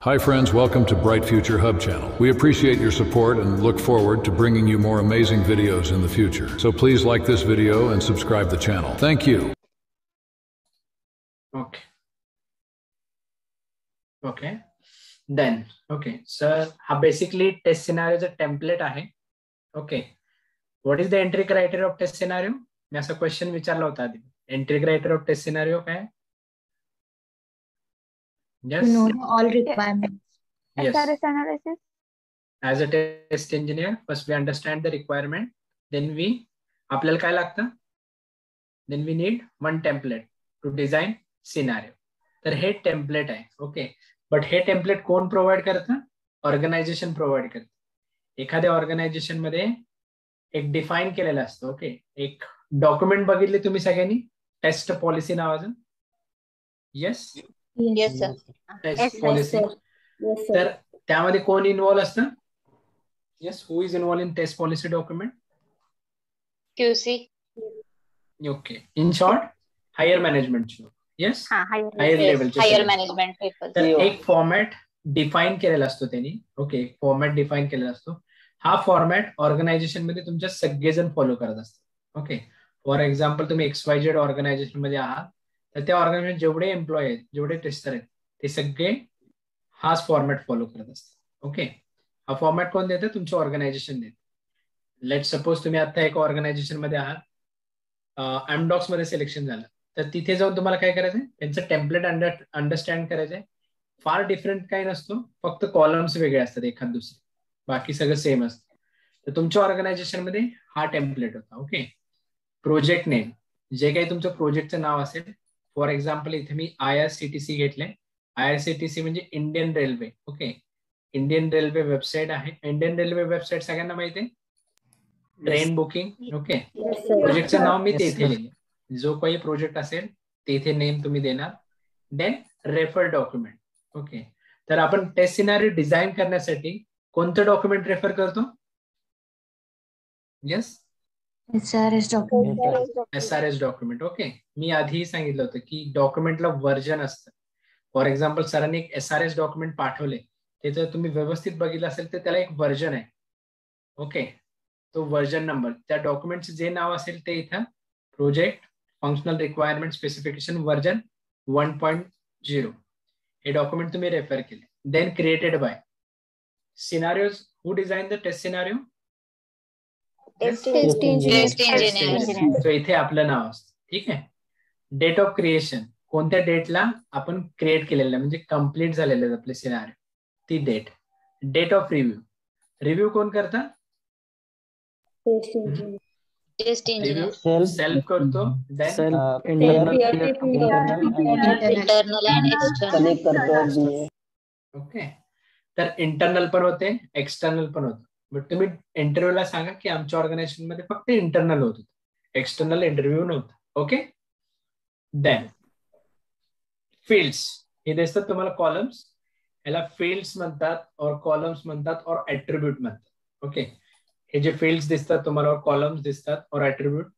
Hi friends, welcome to Bright Future Hub channel. We appreciate your support and look forward to bringing you more amazing videos in the future. So please like this video and subscribe the channel. Thank you. Okay. Then, so basically test scenario is a template आहे. Okay. What is the entry criteria of test scenario? मी असा question विचारला होता आधी. Entry criteria of test scenario काय? Yes. To know all requirements. Yes. SRS analysis. As a test engineer, first we understand the requirement. Then आपल्याला काय लागतं? Then we need one template to design scenario. तर हे template आहे. Okay. But हे template कोण provide करतं? Organisation provide करतं. एखाद्या ऑर्गनायझेशन मध्ये एक डिफाईन केलेलं असतं. ओके. एक डॉक्युमेंट बघितले तुम्ही सगळ्यांनी? टेस्ट पॉलिसी नावाचं? Yes. Yes, sir. Test policy. तर त्यामध्ये कोण इन्व्हॉल्व असतं? Yes. Who is involve in test policy document? QC. Okay. In short higher management. Yes. Higher लेवलचे higher management people. तर एक फॉर्मॅट डिफाईन केलेला असतो त्यांनी. ओके. फॉर्मॅट डिफाईन केलेला असतो. हा फॉर्मॅट ऑर्गनायझेशन मध्ये तुमच्या सगळेजण फॉलो करत असतात. ओके. फॉर एक्झाम्पल तुम्ही XYZ ऑर्गनायझेशन मध्ये आहात तर त्या ऑर्गनायझेशन जेवढे एम्प्लॉय आहेत, जेवढे टेस्टर आहेत, ते सगळे हाच फॉर्मॅट फॉलो करत असतात. ओके. हा फॉर्मॅट कोण देतं? तुमचं ऑर्गनायझेशन देतं. लेट सपोज तुम्ही आता एका ऑर्गनायझेशन मध्ये आहात, एमडॉक्स मध्ये सिलेक्शन झालं, तर तिथे जाऊन तुम्हाला काय करायचंय? त्यांचं टेम्पलेट अंडरस्टँड करायचंय. फार डिफरंट काही नसतो, फक्त कॉलम्स वेगळे असतात एखाद दुसरे, बाकी सगळं सेम असतं. तर तुमच्या ऑर्गनायझेशन मध्ये हा टेम्पलेट होता. ओके. प्रोजेक्ट नेम, जे काही तुमचं प्रोजेक्टचं नाव असेल. फॉर एक्झाम्पल इथे मी IRCTC घेतले. IRCTC म्हणजे Indian railway. Okay. Indian railway website आहे. इंडियन रेल्वे वेबसाईट सगळ्यांना माहिती आहे. Train booking. ओके. प्रोजेक्टचं नाव मी तेथे लिहिले. जो काही प्रोजेक्ट असेल तेथे नेम तुम्ही देणार. Then refer document. ओके. तर आपण टेस्ट सिनारिओ डिझाईन करण्यासाठी कोणतं डॉक्युमेंट रेफर करतो? Yes. SRS document. SRS document. Okay. मी आधीही सांगितलं होतं की डॉक्युमेंटला व्हर्जन असतं. फॉर एक्झाम्पल सरांनी एक SRS डॉक्युमेंट पाठवले, ते जर तुम्ही व्यवस्थित बघितलं असेल तर त्याला एक व्हर्जन आहे. ओके. तो व्हर्जन नंबर, त्या डॉक्युमेंटचं जे नाव असेल ते इथं project functional requirement specification version 1.0 हे डॉक्युमेंट तुम्ही रेफर केले. Then created by scenarios. Who design the test scenario? Test engineer. So इथे आपलं नाव असतं. ठीक आहे. डेट ऑफ क्रिएशन, कोणत्या डेटला आपण क्रिएट केलेलं म्हणजे कम्प्लीट झालेलं आपले सिनारिओ, ती date. Date of review, review कोण करतं? Test engineer. सेल्फ करतो. Internal and external. ओके. तर इंटरनल पण होते, एक्सटर्नल पण होतं. बट तुम्ही इंटरव्ह्यूला सांगा की आमच्या ऑर्गनायझेशन मध्ये फक्त इंटरनल होत, एक्सटर्नल इंटरव्ह्यू नव्हतं. ओके. देन फील्ड्स, हे दिसतात तुम्हाला कॉलम्स. याला फील्ड्स म्हणतात, और कॉलम्स म्हणतात, और ऍट्रिब्यूट म्हणतात. ओके. हे जे फील्ड्स दिसतात तुम्हाला, और कॉलम्स दिसतात, और ऍट्रिब्यूट.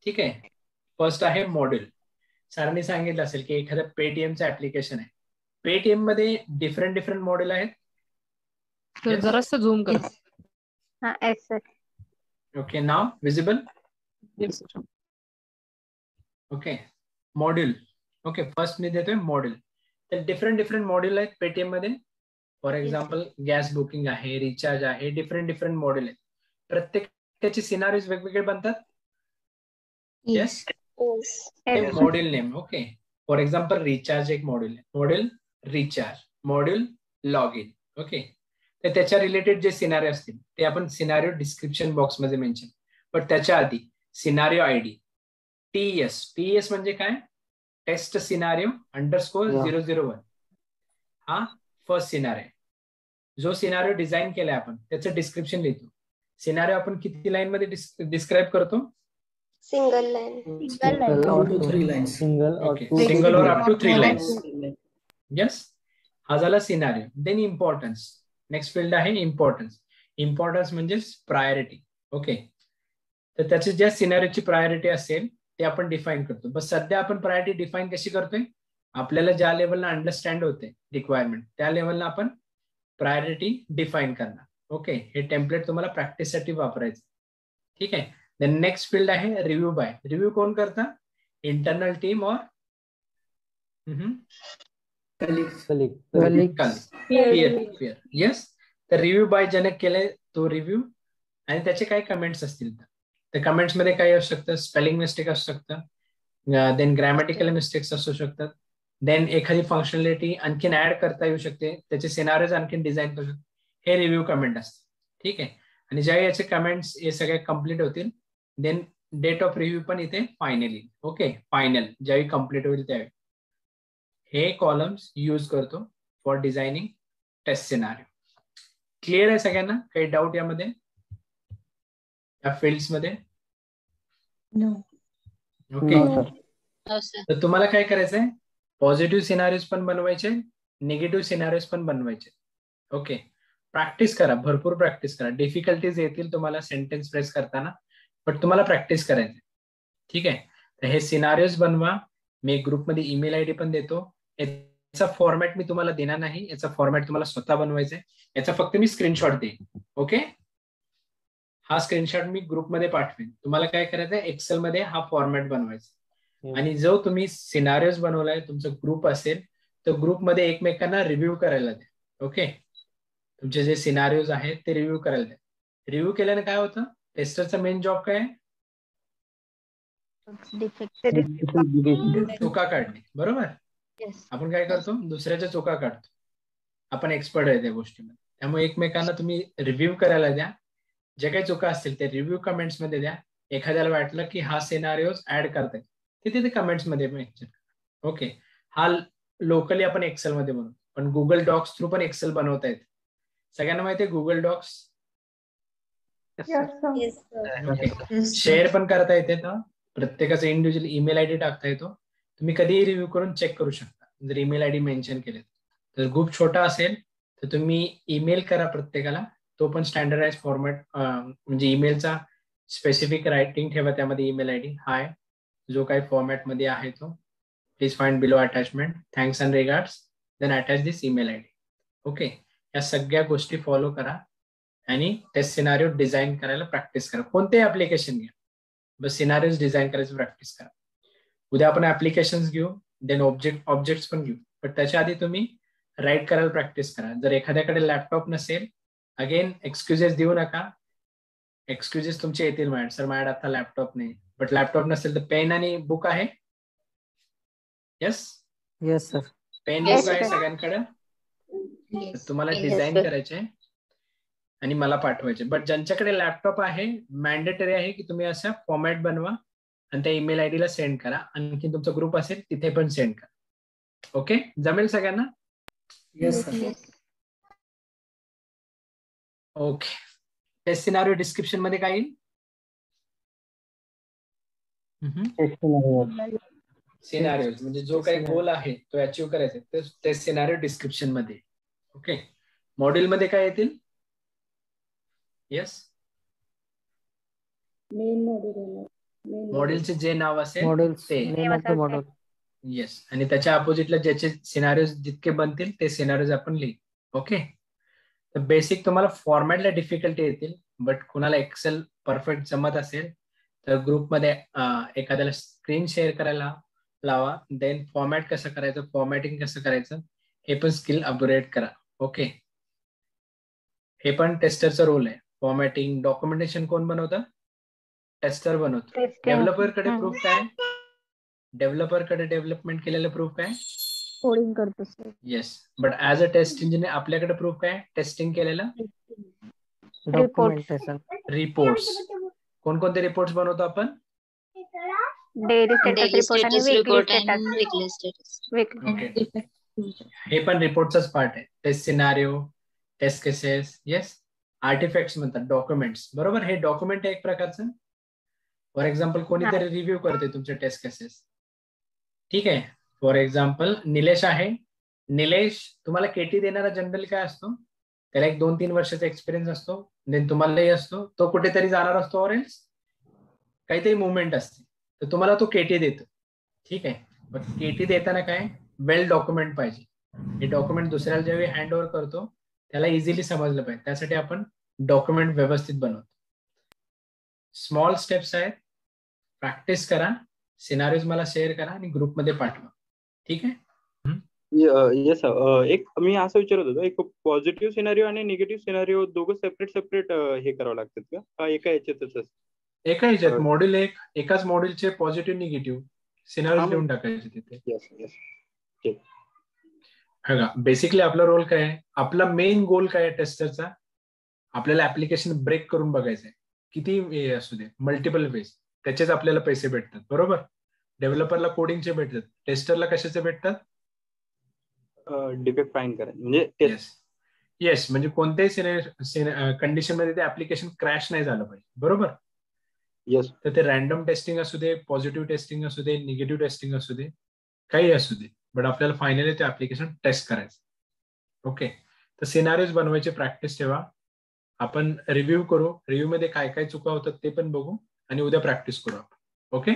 ठीक आहे. फर्स्ट आहे मॉड्यूल. सरांनी सांगितलं असेल की एखादं पेटीएमचं ऍप्लिकेशन आहे. पेटीएम मध्ये डिफरंट मॉड्यूल आहेत. जरासं झूम कर. Yes, sir. ओके. नाव visible? Okay. Module. Okay. First मी देतोय मॉड्यूल. तर डिफरंट मॉड्यूल आहेत पेटीएम मध्ये. फॉर एक्झाम्पल गॅस बुकिंग आहे, रिचार्ज आहे, डिफरंट मॉड्यूल आहेत. प्रत्येकाचे सिनारिओज वेगवेगळे बनतात. Yes. Module name. Okay. For example recharge एक मॉड्यूल आहे. Module recharge, module log in. Okay. तर त्याच्या रिलेटेड जे सिनारिओ असतील ते आपण सिनारिओ डिस्क्रिप्शन बॉक्स मध्ये मेन्शन. पण त्याच्या आधी सिनारिओ ID TS म्हणजे काय? Test scenario _001. हा फर्स्ट सिनारिओ. जो सिनारिओ डिझाईन केलाय आपण त्याचं डिस्क्रिप्शन लिहितो. सिनारिओ आपण किती लाईन मध्ये डिस्क्राईब करतो? Single line. Single or up to 3 lines. Yes. हा झाला scenario. Then importance. Next field आहे इम्पॉर्टन्स. इम्पॉर्टन्स म्हणजे प्रायोरिटी. ओके. तर त्याची ज्या सिनारिओची प्रायोरिटी असेल ते आपण डिफाईन करतो. बस सध्या आपण प्रायोरिटी डिफाईन कशी करतोय? आपल्याला ज्या लेवलला अंडरस्टँड होते रिक्वायरमेंट त्या लेवलला आपण प्रायोरिटी डिफाईन करणार. ओके, हे टेम्पलेट तुम्हाला प्रॅक्टिससाठी वापरायचं. ठीक आहे. देन नेक्स्ट फील्ड आहे रिव्ह्यू बाय. रिव्ह्यू कोण करता? इंटरनल टीम और पियर. येस. तर रिव्ह्यू बाय ज्याने केले तो रिव्ह्यू आणि त्याचे काही कमेंट्स असतील तर कमेंट्स मध्ये काही असू शकतं, स्पेलिंग मिस्टेक असू शकतं, देन ग्रॅमॅटिकल मिस्टेक्स असू शकतात, देन एखादी फंक्शनॅलिटी आणखीन ऍड करता येऊ शकते, त्याचे सिनारिओज आणखीन डिझाईन करू शकतो. हे रिव्ह्यू कमेंट असते. ठीक आहे. आणि ज्यावेळी याचे कमेंट्स हे सगळे कम्प्लीट होतील देन डेट ऑफ रिव्ह्यू पण इथे फायनली. ओके, फायनल ज्यावेळी कम्प्लीट होईल त्यावेळी हे कॉलम्स यूज करतो for designing test scenario. Clear आहे सगळ्यांना? काही डाऊट यामध्ये या फील्ड्स मध्ये? No. ओके. तर तुम्हाला काय करायचंय? पॉझिटिव्ह सिनारिओज पण बनवायचे, निगेटिव्ह सिनारिओज पण बनवायचे. ओके, प्रॅक्टिस करा, भरपूर प्रॅक्टिस करा. डिफिकल्टीज येतील तुम्हाला सेंटेन्स फ्रेज करताना, बट तुम्हाला प्रॅक्टिस करायचे. ठीक आहे. तर हे सिनारिओज बनवा. मी एक ग्रुपमध्ये ईमेल आयडी पण देतो. याचा फॉर्मॅट मी तुम्हाला देणार नाही, याचा फॉर्मॅट तुम्हाला स्वतः बनवायचा आहे. याचा फक्त मी स्क्रीनशॉट देईन. ओके, हा स्क्रीनशॉट मी ग्रुपमध्ये पाठवेन. तुम्हाला काय करायचं आहे? एक्सेल मध्ये हा फॉर्मॅट बनवायचा आणि जो तुम्ही सिनारिओज बनवलाय तुमचा ग्रुप असेल तर ग्रुपमध्ये एकमेकांना रिव्ह्यू करायला द्या. ओके, तुमचे जे सिनारिओज आहेत ते रिव्ह्यू करायला द्या. रिव्ह्यू केल्याने काय होतं? टेस्टरचा मेन जॉब काय आहे? चुका काढणे. बरोबर. आपण काय करतो? दुसऱ्याच्या चुका काढतो. आपण एक्सपर्ट आहे त्या गोष्टीमध्ये. त्यामुळे एकमेकांना तुम्ही रिव्ह्यू करायला द्या. जे काही चुका असतील ते रिव्ह्यू कमेंट्स मध्ये द्या. एखाद्याला वाटलं की हा सिनारिओज ऍड करताय ते तिथे कमेंट्स मध्ये मेन्शन करा. ओके, हा लोकली आपण एक्सेल मध्ये बनवतो, पण गुगल डॉक्स थ्रू पण एक्सेल बनवता येते. सगळ्यांना माहिती आहे गुगल डॉक्स? शेअर पण करता येते. तर प्रत्येकाचा इंडिव्हिज्युअल ईमेल आयडी टाकता येतो. तुम्ही कधीही रिव्ह्यू करून चेक करू शकता जर ईमेल आयडी मेन्शन केले. तर ग्रुप छोटा असेल तर तुम्ही ईमेल करा प्रत्येकाला. तो पण स्टँडर्डाइज फॉर्मॅट म्हणजे ईमेलचा स्पेसिफिक रायटिंग ठेवा त्यामध्ये ईमेल आयडी. हाय, जो काही फॉर्मॅट मध्ये आहे तो please find below attachment, thanks and regards, then attach this email ID. Okay, या सगळ्या गोष्टी फॉलो करा आणि टेस्ट सिनारिओ डिझाईन करायला प्रॅक्टिस करा. कोणतेही ऍप्लिकेशन घ्या, बस सिनारिओज डिझाईन करायची प्रॅक्टिस करा. उद्या आपण ऍप्लिकेशन्स घेऊ, देन ऑब्जेक्ट्स पण घेऊ, पण त्याच्या आधी तुम्ही राईट करायला प्रॅक्टिस करा. जर एखाद्याकडे लॅपटॉप नसेल, अगेन एक्सक्युजेस देऊ नका. एक्सक्युजेस तुमचे येतील, मॅडम सर माझ्याकडे आता लॅपटॉप नाही, बट लॅपटॉप नसेल तर पेन आणि बुक आहे. Yes yes sir. Pen book आहे सगळ्यांकडे. तुम्हाला डिझाईन करायचे आणि मला पाठवायचे. बट ज्यांच्याकडे लॅपटॉप आहे मॅन्डेटरी आहे की तुम्ही असा फॉर्मॅट बनवा आणि त्या ईमेल आयडीला सेंड करा. आणखी तुमचा ग्रुप असेल तिथे पण सेंड करा. ओके, जमेल सगळ्यांना? Yes sir. Okay, test scenario description मध्ये काय येईल? सिनारिओ म्हणजे जो काही गोल आहे तो अचीव करायचा आहे ते टेस्ट सिनारिओ डिस्क्रिप्शन मध्ये. ओके, मॉड्यूल मध्ये काय येतील? येस, मॉड्यूलचे जे नाव असेल ते. येस, आणि त्याच्या अपोजिटला ज्याचे सिनारिओज जितके बनतील ते सिनारिओज आपण लिहू. ओके, तर बेसिक तुम्हाला फॉर्मॅटला डिफिकल्टी येतील, बट कुणाला एक्सेल परफेक्ट जमत असेल तर ग्रुपमध्ये एखाद्याला स्क्रीन शेअर करायला लावा. देन फॉर्मॅट कसं करायचं, फॉर्मॅटिंग कसं करायचं हे पण स्किल अपग्रेड करा. ओके, हे पण टेस्टरचा रोल आहे. फॉर्मॅटिंग, डॉक्युमेंटेशन कोण बनवतं? टेस्टर बनवतो. डेव्हलपरकडे प्रूफ काय? डेव्हलपरकडे डेव्हलपमेंट केलेलं प्रूफ काय? कोडिंग करतो sir. Yes, but as a test engineer आपल्याकडे प्रूफ काय? टेस्टिंग केलेलं डॉक्युमेंटेशन, रिपोर्ट्स. कोणकोणते रिपोर्ट्स बनवतो आपण? डेली स्टेटस रिपोर्ट आणि वीकली स्टेटस. ओके, हे पण रिपोर्टचाच पार्ट आहे. Test scenario, test cases, yes, artifacts म्हणतात डॉक्युमेंट्स. बरोबर, हे डॉक्युमेंट आहे एक प्रकारचं. फॉर एक्झाम्पल कोणीतरी रिव्ह्यू करते तुमचे टेस्ट केसेस. ठीक आहे, फॉर एक्झाम्पल निलेश आहे. निलेश तुम्हाला केटी देणारा जनरल काय असतो? त्याला 1-2-3 वर्षाचा एक्सपिरियन्स असतो. देन तुम्हालाही असतो. तो कुठेतरी जाणार असतो ऑर एल्स काहीतरी मुवमेंट असते तर तुम्हाला तो केटी देतो. ठीक आहे, बट केटी देताना काय वेल डॉक्युमेंट पाहिजे. हे डॉक्युमेंट दुसऱ्याला ज्यावेळी हँड ओव्हर करतो त्याला इझिली समजलं पाहिजे. त्यासाठी आपण डॉक्युमेंट व्यवस्थित बनवतो. स्मॉल स्टेप्स आहेत. प्रॅक्टिस करा. सिनारिओज मला शेअर करा आणि ग्रुपमध्ये पाठवा. ठीक आहे. Yes sir. एक मी असं विचारत होतो, एक पॉझिटिव्ह सिनारिओ आणि निगेटिव्ह सिनारिओ दोघं सेपरेट हे करावं लागतात का एका याच्यातच? एका ह्याच्यात मॉड्यूल एकाच मॉड्यूलचे पॉझिटिव्ह निगेटिव्ह सिनारिओ लिहून टाकायचे तिथे. Yes yes. ठीक. बघा बेसिकली आपला रोल काय आहे, आपला मेन गोल काय आहे टेस्टरचा, आपल्याला ऍप्लिकेशन ब्रेक करून बघायचं आहे. किती असू दे, मल्टिपल वेज, त्याचेच आपल्याला पैसे भेटतात. बरोबर. डेव्हलपरला कोडिंगचे भेटतात, टेस्टरला कशाचे भेटतात? डिफेक्ट फाइंड करायचं म्हणजे येस म्हणजे कोणत्याही कंडिशन मध्ये ते ऍप्लिकेशन क्रॅश नाही झालं पाहिजे. बरोबर. येस. तर ते रॅन्डम टेस्टिंग असू दे, पॉझिटिव्ह टेस्टिंग असू दे, निगेटिव्ह टेस्टिंग असू दे, काही असू दे, बट आपल्याला फायनली ते ऍप्लिकेशन टेस्ट करायचं. ओके. तर सिनारिओज बनवायची प्रॅक्टिस ठेवा. आपण रिव्ह्यू करू. रिव्ह्यू मध्ये काय काय चुका होतात ते पण बघू आणि उद्या प्रॅक्टिस करू आपण. ओके.